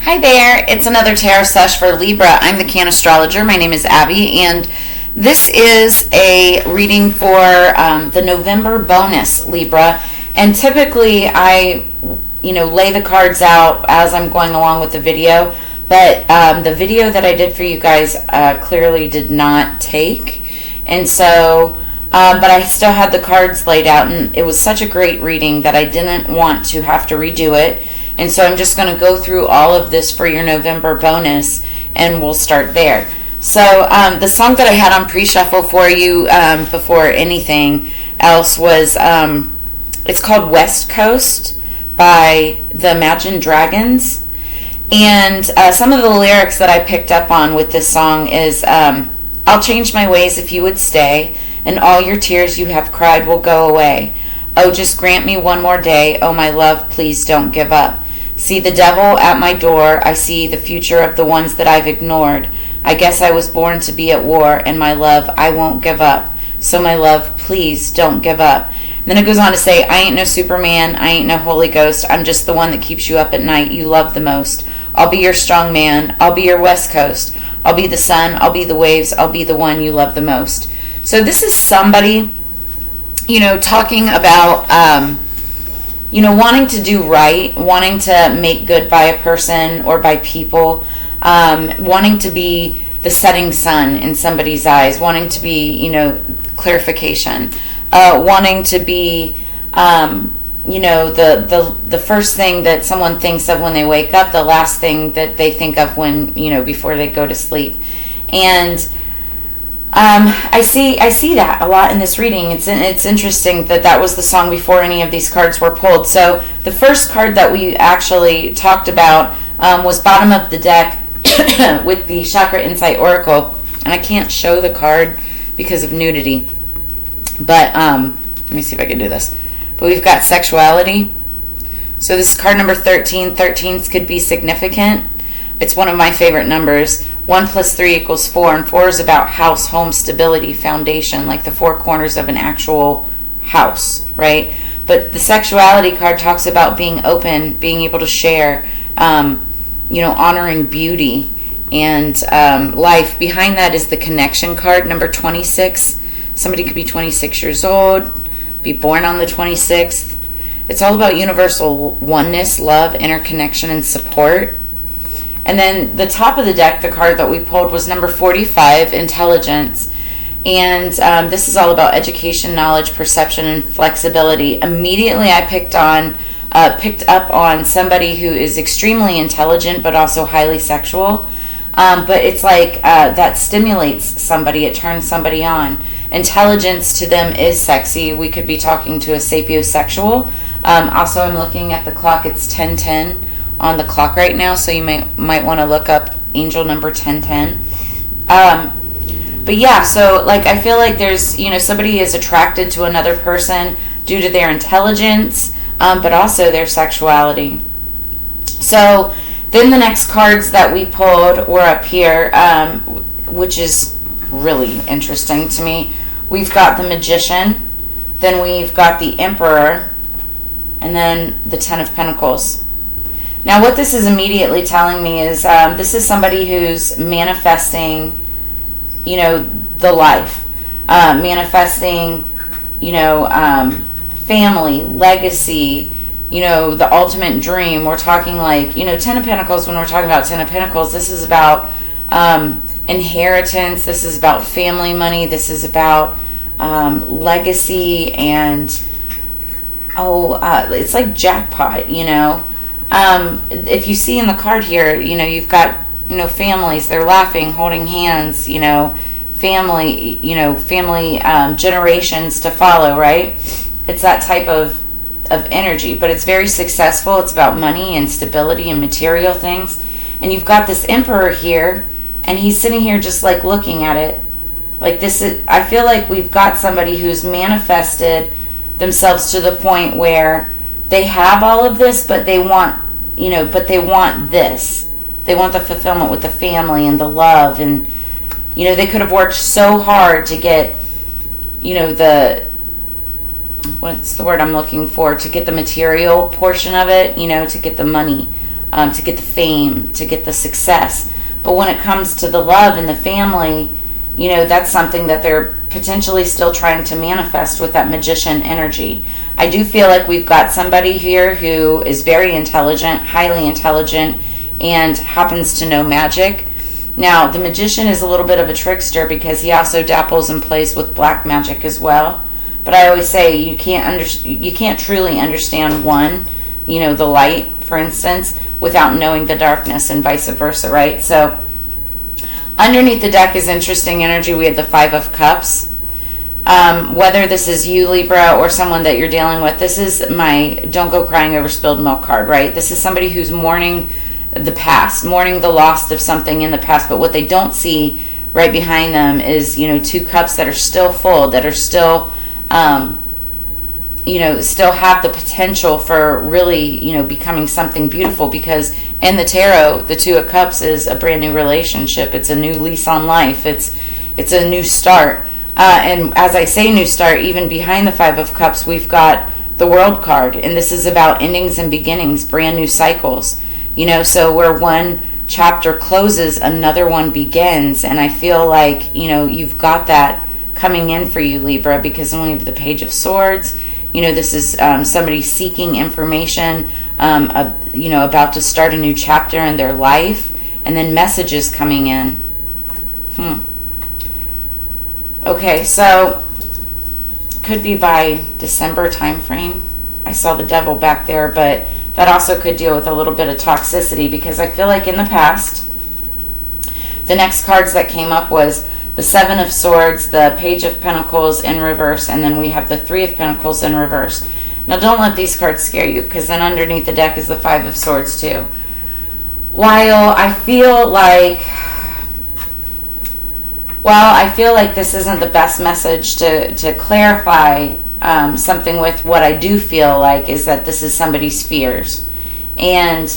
Hi there, it's another tarot sesh for Libra. I'm the Can Astrologer. My name is Abby, and this is a reading for the November bonus, Libra. And typically I, lay the cards out as I'm going along with the video, but the video that I did for you guys clearly did not take. And so, but I still had the cards laid out, and it was such a great reading that I didn't want to have to redo it. And so I'm just going to go through all of this for your November bonus, and we'll start there. So the song that I had on pre-shuffle for you before anything else was, it's called West Coast by the Imagine Dragons. And some of the lyrics that I picked up on with this song is, I'll change my ways if you would stay, and all your tears you have cried will go away. Oh, just grant me one more day. Oh, my love, please don't give up. See the devil at my door. I see the future of the ones that I've ignored. I guess I was born to be at war, and my love, I won't give up. So my love, please don't give up. And then it goes on to say, I ain't no Superman, I ain't no Holy Ghost. I'm just the one that keeps you up at night you love the most. I'll be your strong man. I'll be your West Coast. I'll be the sun. I'll be the waves. I'll be the one you love the most. So this is somebody, talking about, wanting to do right, wanting to make good by a person or by people, wanting to be the setting sun in somebody's eyes, wanting to be, clarification, wanting to be, the first thing that someone thinks of when they wake up, the last thing that they think of when, before they go to sleep. And I see that a lot in this reading. It's interesting that was the song before any of these cards were pulled. So the first card that we actually talked about was bottom of the deck with the Chakra Insight Oracle. And I can't show the card because of nudity. But let me see if I can do this. But we've got sexuality. So this is card number 13. 13s could be significant. It's one of my favorite numbers. 1 + 3 = 4, and 4 is about house, home, stability, foundation, like the four corners of an actual house, right? But the sexuality card talks about being open, being able to share, honoring beauty and life. Behind that is the connection card, number 26. Somebody could be 26 years old, be born on the 26th. It's all about universal oneness, love, interconnection, and support. And then the top of the deck, the card that we pulled, was number 45, intelligence. And this is all about education, knowledge, perception, and flexibility. Immediately I picked up on somebody who is extremely intelligent but also highly sexual. But it's like that stimulates somebody. It turns somebody on. Intelligence to them is sexy. We could be talking to a sapiosexual. Also, I'm looking at the clock. It's 10:10. On the clock right now, so you might want to look up angel number 1010. But yeah, so I feel like there's somebody is attracted to another person due to their intelligence, but also their sexuality. So then the next cards that we pulled were up here, which is really interesting to me. We've got the Magician, then we've got the Emperor, and then the 10 of Pentacles. Now, what this is immediately telling me is this is somebody who's manifesting, the life, manifesting, family, legacy, the ultimate dream. We're talking 10 of Pentacles. When we're talking about 10 of Pentacles, this is about inheritance. This is about family money. This is about legacy, and it's like jackpot, if you see in the card here, you've got, families, they're laughing, holding hands, family, family generations to follow, right? It's that type of energy, but it's very successful. It's about money and stability and material things. And you've got this Emperor here, and he's sitting here just looking at it. I feel like we've got somebody who's manifested themselves to the point where they have all of this, but they want, they want this. They want the fulfillment with the family and the love. And, they could have worked so hard to get, what's the word I'm looking for? To get the material portion of it, to get the money. to get the fame, to get the success. But when it comes to the love and the family, you know, that's something that they're potentially still trying to manifest with that magician energy. I do feel like we've got somebody here who is very intelligent, highly intelligent, and happens to know magic. Now, the magician is a little bit of a trickster because he also dapples and plays with black magic as well. But I always say you can't truly understand one, you know, the light, for instance, without knowing the darkness, and vice versa, right? So underneath the deck is interesting energy. We have the Five of Cups. Whether this is you, Libra, or someone that you're dealing with, this is my don't go crying over spilled milk card, right? This is somebody who's mourning the past, mourning the loss of something in the past, but what they don't see right behind them is, you know, two cups that are still full, that are still, you know, still have the potential for really, you know, becoming something beautiful, because in the tarot, the Two of Cups is a brand new relationship. It's a new lease on life. It's a new start. And as I say new start, even behind the Five of Cups, we've got the World card, and this is about endings and beginnings, brand new cycles. You know, so where one chapter closes, another one begins. And I feel like, you know, you've got that coming in for you, Libra, because when we have the Page of Swords, you know, this is somebody seeking information, you know, about to start a new chapter in their life, and then messages coming in. Okay, so could be by December time frame. I saw the Devil back there, but that also could deal with a little bit of toxicity, because I feel like in the past, the next cards that came up was the Seven of Swords, the Page of Pentacles in reverse, and then we have the Three of Pentacles in reverse. Now, don't let these cards scare you, because then underneath the deck is the Five of Swords too. While I feel like this isn't the best message to clarify something with, what I do feel like is that this is somebody's fears. And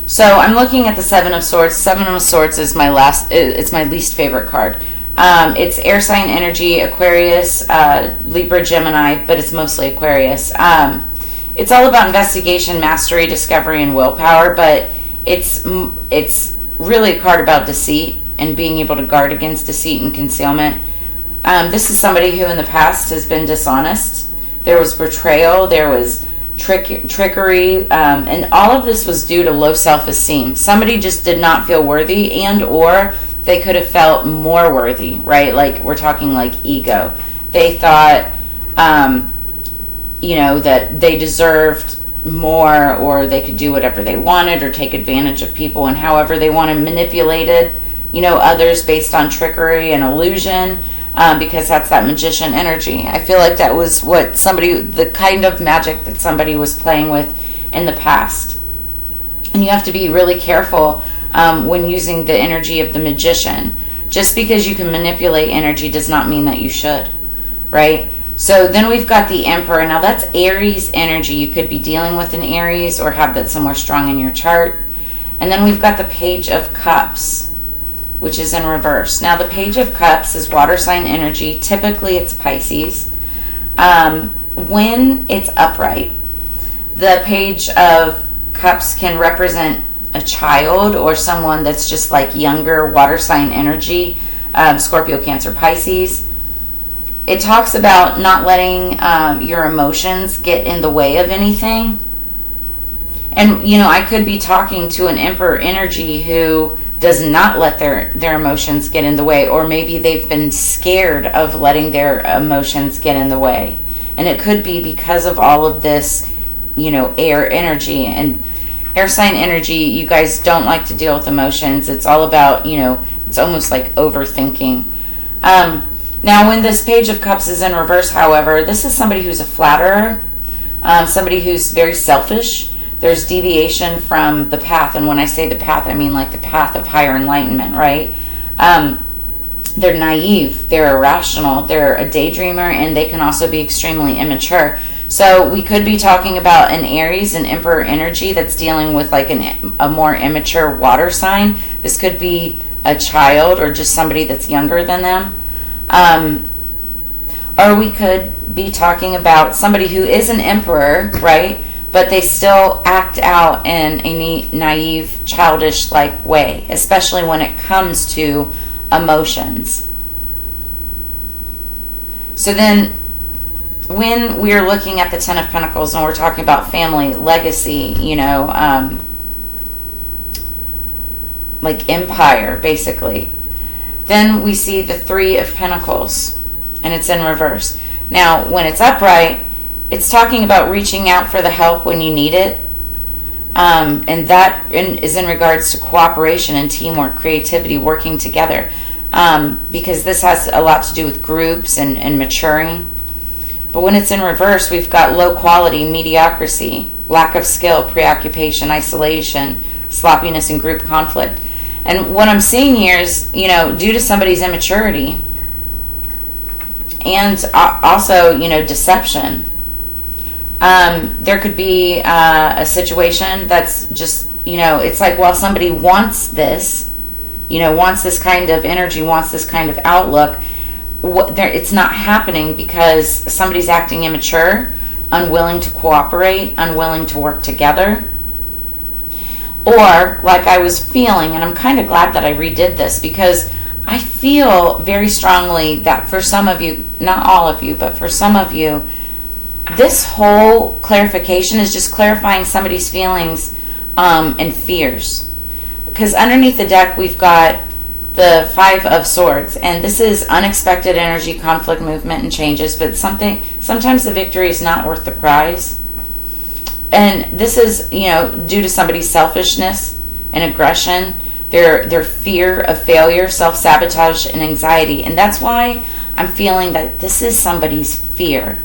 so I'm looking at the Seven of Swords. Seven of Swords is it's my least favorite card. It's air sign energy, Aquarius, Libra, Gemini, but it's mostly Aquarius. It's all about investigation, mastery, discovery, and willpower, but it's really a card about deceit and being able to guard against deceit and concealment. This is somebody who in the past has been dishonest. There was betrayal, there was trickery, and all of this was due to low self-esteem. Somebody just did not feel worthy, and or they could have felt more worthy, right? Like, we're talking like ego. They thought, you know, that they deserved more, or they could do whatever they wanted, or take advantage of people, and however they wanted, manipulated, you know, others based on trickery and illusion. Because that's that magician energy. I feel like that was the kind of magic that somebody was playing with in the past. And you have to be really careful when using the energy of the magician. Just because you can manipulate energy does not mean that you should, right? So then we've got the Emperor. Now that's Aries energy. You could be dealing with an Aries or have that somewhere strong in your chart. And then we've got the Page of Cups, which is in reverse. Now, the Page of Cups is water sign energy. Typically, it's Pisces. When it's upright, the Page of Cups can represent a child or someone that's just like younger water sign energy, Scorpio, Cancer, Pisces. It talks about not letting your emotions get in the way of anything. And, you know, I could be talking to an Emperor energy who does not let their emotions get in the way, or maybe they've been scared of letting their emotions get in the way. And it could be because of all of this, you know, air energy. And air sign energy, you guys don't like to deal with emotions. It's all about, you know, it's almost like overthinking. Now, when this Page of Cups is in reverse, however, this is somebody who's a flatterer, somebody who's very selfish. There's deviation from the path, and when I say the path, I mean like the path of higher enlightenment, right? They're naive, they're irrational, they're a daydreamer, and they can also be extremely immature. So we could be talking about an Aries, an Emperor energy that's dealing with like a more immature water sign. This could be a child or just somebody that's younger than them. Or we could be talking about somebody who is an Emperor, right? but they still act out in a naive, childish-like way, especially when it comes to emotions. So then, when we're looking at the Ten of Pentacles and we're talking about family, legacy, like empire, basically, then we see the Three of Pentacles, and it's in reverse. Now, when it's upright, it's talking about reaching out for the help when you need it. And that is in regards to cooperation and teamwork, creativity, working together. Because this has a lot to do with groups and maturing. But when it's in reverse, we've got low quality, mediocrity, lack of skill, preoccupation, isolation, sloppiness, and group conflict. And what I'm seeing here is, due to somebody's immaturity and also, deception, there could be a situation that's just, it's like, well, somebody wants this, wants this kind of energy, wants this kind of outlook. It's not happening because somebody's acting immature, unwilling to cooperate, unwilling to work together. Or, like I was feeling, and I'm kind of glad that I redid this, because I feel very strongly that for some of you, not all of you, but for some of you, this whole clarification is just clarifying somebody's feelings and fears. Because underneath the deck, we've got the Five of Swords, and this is unexpected energy, conflict, movement, and changes, but sometimes the victory is not worth the prize. And this is, due to somebody's selfishness and aggression, their fear of failure, self-sabotage, and anxiety. And that's why I'm feeling that this is somebody's fear.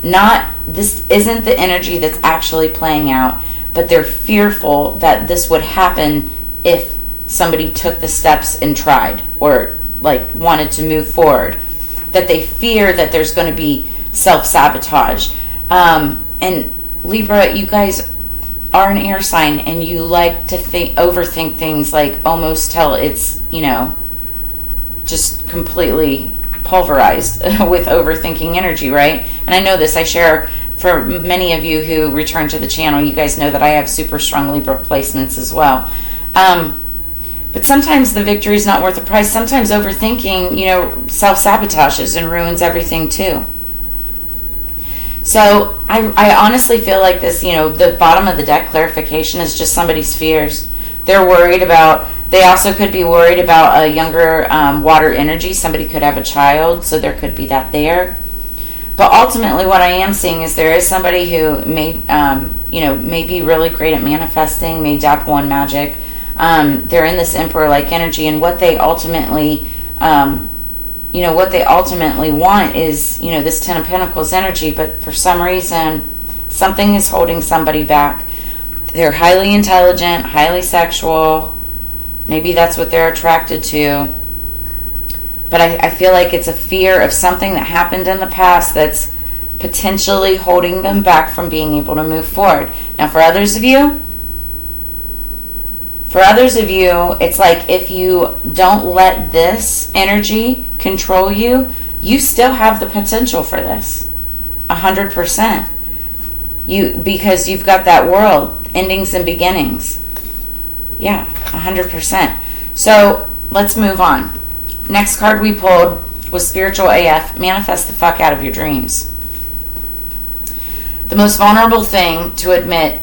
This isn't the energy that's actually playing out, but they're fearful that this would happen if somebody took the steps and tried, or wanted to move forward. That they fear that there's going to be self-sabotage. And Libra, you guys are an air sign, and you like to overthink things, almost till it's, just completely pulverized with overthinking energy, right? And I know this, I share, for many of you who return to the channel, you guys know that I have super strong Libra placements as well. But sometimes the victory is not worth the price. Sometimes overthinking, self-sabotages and ruins everything too. So I honestly feel like this, the bottom of the deck clarification is just somebody's fears. They're worried about, they also could be worried about a younger water energy. Somebody could have a child, so there could be that there. But ultimately what I am seeing is there is somebody who may be really great at manifesting, may dabble in magic. They're in this emperor-like energy, and what they ultimately want is, this Ten of Pentacles energy, but for some reason, something is holding somebody back. They're highly intelligent, highly sexual. Maybe that's what they're attracted to. But I feel like it's a fear of something that happened in the past that's potentially holding them back from being able to move forward. Now, for others of you, it's like if you don't let this energy control you, you still have the potential for this. 100%. Because you've got that world, endings and beginnings. Yeah, 100%. So let's move on. Next card we pulled was Spiritual AF. Manifest the fuck out of your dreams. The most vulnerable thing to admit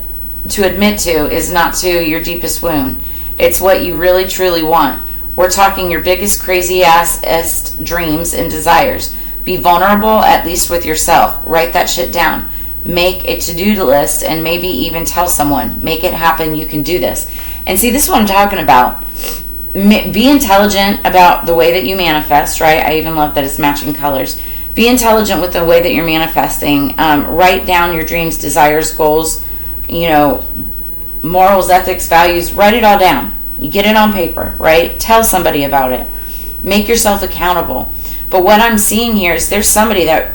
to is not to your deepest wound. It's what you really truly want. We're talking your biggest crazy ass dreams and desires. Be vulnerable, at least with yourself. Write that shit down. Make a to-do list and maybe even tell someone. Make it happen. You can do this. And see, this is what I'm talking about. Be intelligent about the way that you manifest, right? I even love that it's matching colors. Be intelligent with the way that you're manifesting. Write down your dreams, desires, goals, morals, ethics, values. Write it all down. You get it on paper, right? Tell somebody about it. Make yourself accountable. But what I'm seeing here is there's somebody that,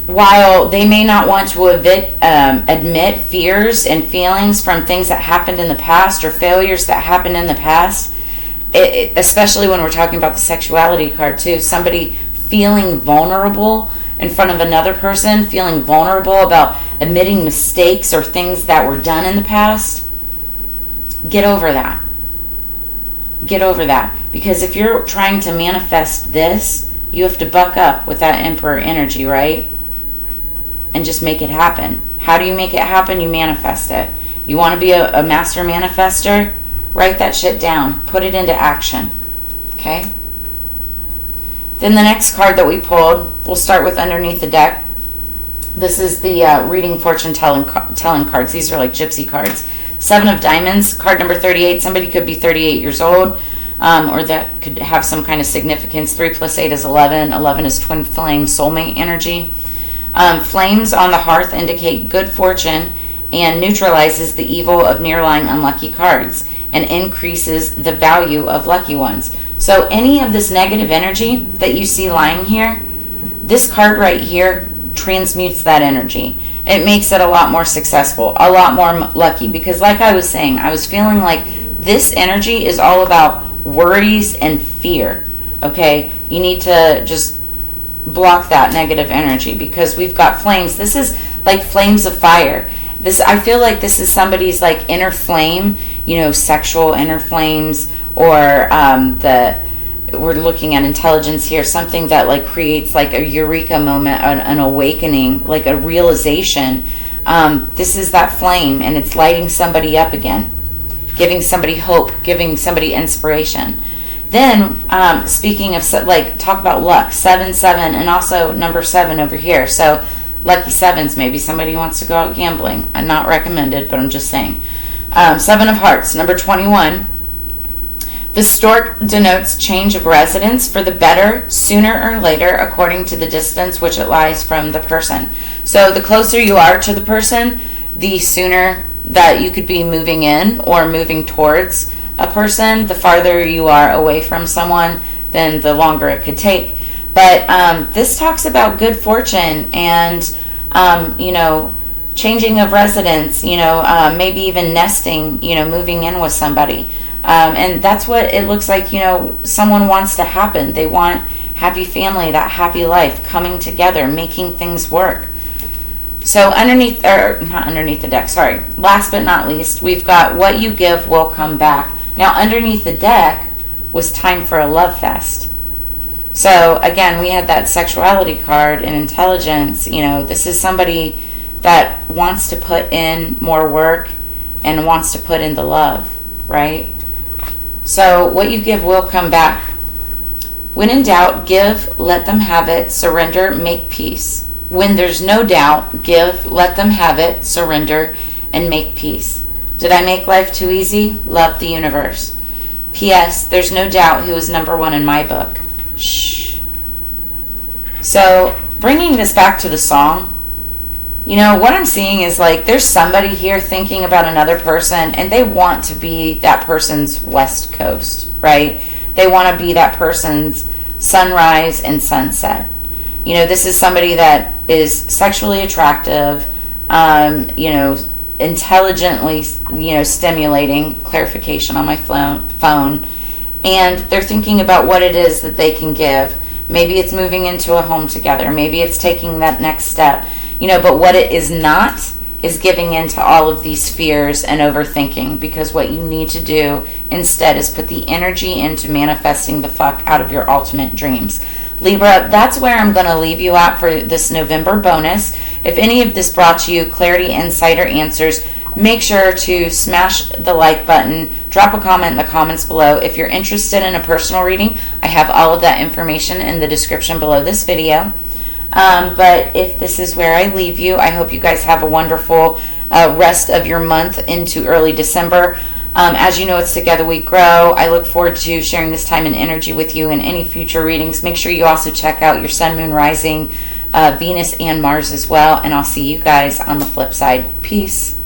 while they may not want to admit fears and feelings from things that happened in the past or failures that happened in the past, especially when we're talking about the sexuality card too, somebody feeling vulnerable in front of another person, feeling vulnerable about admitting mistakes or things that were done in the past, get over that. Get over that. Because if you're trying to manifest this, you have to buck up with that Emperor energy, right? And just make it happen. How do you make it happen? You manifest it. You want to be a master manifester? Write that shit down. Put it into action. Okay? Then the next card that we pulled, we'll start with underneath the deck. This is the reading fortune telling cards. These are like gypsy cards. 7 of Diamonds, card number 38. Somebody could be 38 years old, or that could have some kind of significance. 3 plus 8 is 11. 11 is twin flame soulmate energy. Flames on the hearth indicate good fortune and neutralizes the evil of near-lying unlucky cards and increases the value of lucky ones. So any of this negative energy that you see lying here, this card right here transmutes that energy. It makes it a lot more successful, a lot more lucky, because like I was saying, I was feeling like this energy is all about worries and fear. Okay, you need to just block that negative energy, because we've got flames. This is like flames of fire. This, I feel like this is somebody's like inner flame, you know, sexual inner flames, or we're looking at intelligence here, something that like creates like a eureka moment, an awakening, like a realization. This is that flame, and it's lighting somebody up again, giving somebody hope, giving somebody inspiration. Then, speaking of, like, talk about luck, 7, 7, and also number 7 over here. So, lucky 7s, maybe somebody wants to go out gambling. I'm not recommended, but I'm just saying. 7 of Hearts, number 21. The stork denotes change of residence for the better, sooner or later, according to the distance which it lies from the person. So, the closer you are to the person, the sooner that you could be moving in or moving towards a person. The farther you are away from someone, then the longer it could take. But this talks about good fortune and, you know, changing of residence, you know, maybe even nesting, you know, moving in with somebody. And that's what it looks like, you know, someone wants to happen. They want happy family, that happy life, coming together, making things work. So underneath, or not underneath the deck, sorry. Last but not least, we've got what you give will come back. Now, underneath the deck was time for a love fest. So, again, we had that sexuality card and intelligence. You know, this is somebody that wants to put in more work and wants to put in the love, right? So, what you give will come back. When in doubt, give, let them have it, surrender, make peace. When there's no doubt, give, let them have it, surrender, and make peace. Did I make life too easy? Love the universe. P.S. There's no doubt who is number 1 in my book. Shh. So, bringing this back to the song, you know, what I'm seeing is like there's somebody here thinking about another person, and they want to be that person's West Coast, right? They want to be that person's sunrise and sunset. You know, this is somebody that is sexually attractive, you know, intelligently, you know, stimulating, clarification on my phone, and they're thinking about what it is that they can give. Maybe it's moving into a home together. Maybe it's taking that next step, you know, but what it is not is giving in to all of these fears and overthinking, because what you need to do instead is put the energy into manifesting the fuck out of your ultimate dreams. Libra, that's where I'm going to leave you at for this November bonus. If any of this brought you clarity, insight, or answers, make sure to smash the like button, drop a comment in the comments below. If you're interested in a personal reading, I have all of that information in the description below this video. But if this is where I leave you, I hope you guys have a wonderful rest of your month into early December. As you know, it's Together We Grow. I look forward to sharing this time and energy with you in any future readings. Make sure you also check out your Sun, Moon, Rising, Venus, and Mars as well. And I'll see you guys on the flip side. Peace.